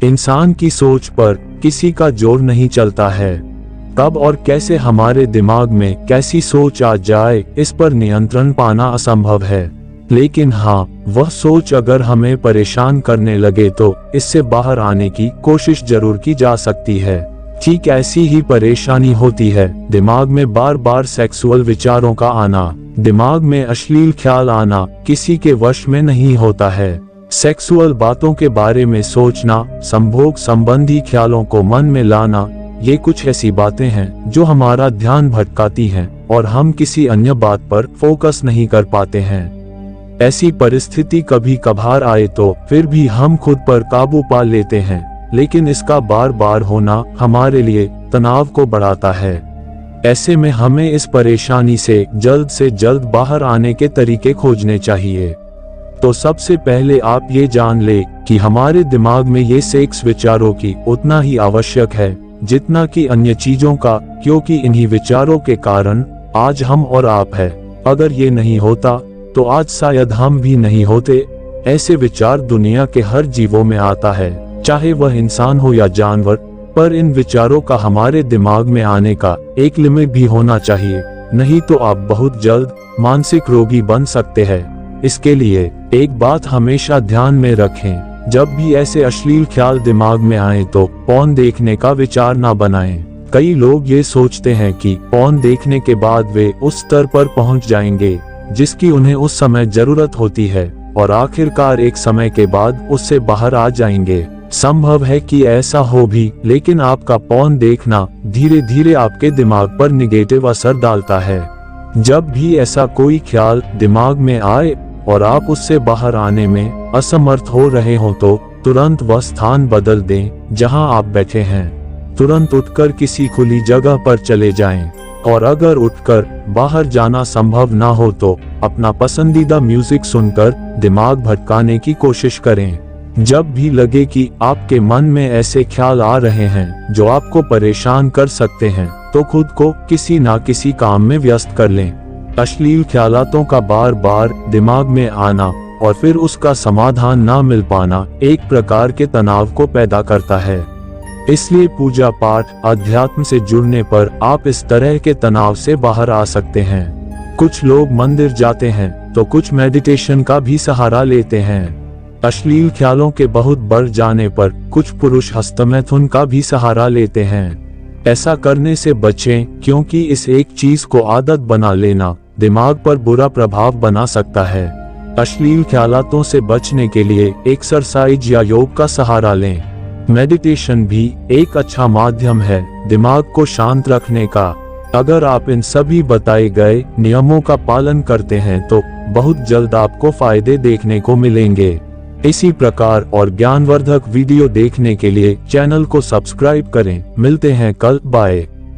इंसान की सोच पर किसी का जोर नहीं चलता है। कब और कैसे हमारे दिमाग में कैसी सोच आ जाए, इस पर नियंत्रण पाना असंभव है। लेकिन हाँ, वह सोच अगर हमें परेशान करने लगे तो इससे बाहर आने की कोशिश जरूर की जा सकती है। ठीक ऐसी ही परेशानी होती है दिमाग में बार बार सेक्सुअल विचारों का आना। दिमाग में अश्लील ख्याल आना किसी के वश में नहीं होता है। सेक्सुअल बातों के बारे में सोचना, संभोग संबंधी ख्यालों को मन में लाना, ये कुछ ऐसी बातें हैं जो हमारा ध्यान भटकाती हैं और हम किसी अन्य बात पर फोकस नहीं कर पाते हैं। ऐसी परिस्थिति कभी कभार आए तो फिर भी हम खुद पर काबू पा लेते हैं, लेकिन इसका बार बार होना हमारे लिए तनाव को बढ़ाता है। ऐसे में हमें इस परेशानी से जल्द बाहर आने के तरीके खोजने चाहिए। तो सबसे पहले आप ये जान ले कि हमारे दिमाग में ये सेक्स विचारों की उतना ही आवश्यक है जितना कि अन्य चीजों का, क्योंकि इन्हीं विचारों के कारण आज हम और आप है। अगर ये नहीं होता तो आज शायद हम भी नहीं होते। ऐसे विचार दुनिया के हर जीवों में आता है, चाहे वह इंसान हो या जानवर, पर इन विचारों का हमारे दिमाग में आने का एक लिमिट भी होना चाहिए, नहीं तो आप बहुत जल्द मानसिक रोगी बन सकते हैं। इसके लिए एक बात हमेशा ध्यान में रखें, जब भी ऐसे अश्लील ख्याल दिमाग में आए तो पॉर्न देखने का विचार ना बनाएं। कई लोग ये सोचते हैं कि पॉर्न देखने के बाद वे उस स्तर पर पहुंच जाएंगे जिसकी उन्हें उस समय जरूरत होती है और आखिरकार एक समय के बाद उससे बाहर आ जाएंगे। संभव है कि ऐसा हो भी, लेकिन आपका पॉर्न देखना धीरे धीरे आपके दिमाग पर निगेटिव असर डालता है। जब भी ऐसा कोई ख्याल दिमाग में आए और आप उससे बाहर आने में असमर्थ हो रहे हो तो तुरंत वह स्थान बदल दें जहां आप बैठे हैं। तुरंत उठकर किसी खुली जगह पर चले जाएं, और अगर उठकर बाहर जाना संभव ना हो तो अपना पसंदीदा म्यूजिक सुनकर दिमाग भटकाने की कोशिश करें। जब भी लगे कि आपके मन में ऐसे ख्याल आ रहे हैं जो आपको परेशान कर सकते हैं, तो खुद को किसी ना किसी काम में व्यस्त कर लें। अश्लील ख्यालों का बार बार दिमाग में आना और फिर उसका समाधान ना मिल पाना एक प्रकार के तनाव को पैदा करता है। इसलिए पूजा पाठ, अध्यात्म से जुड़ने पर आप इस तरह के तनाव से बाहर आ सकते हैं। कुछ लोग मंदिर जाते हैं तो कुछ मेडिटेशन का भी सहारा लेते हैं। अश्लील ख्यालों के बहुत बढ़ जाने पर कुछ पुरुष हस्तमैथुन का भी सहारा लेते हैं। ऐसा करने से बचें, क्योंकि इस एक चीज को आदत बना लेना दिमाग पर बुरा प्रभाव बना सकता है। अश्लील ख्यालों से बचने के लिए एक्सरसाइज या योग का सहारा लें। मेडिटेशन भी एक अच्छा माध्यम है दिमाग को शांत रखने का। अगर आप इन सभी बताए गए नियमों का पालन करते हैं तो बहुत जल्द आपको फायदे देखने को मिलेंगे। इसी प्रकार और ज्ञानवर्धक वीडियो देखने के लिए चैनल को सब्सक्राइब करें। मिलते हैं कल, बाय।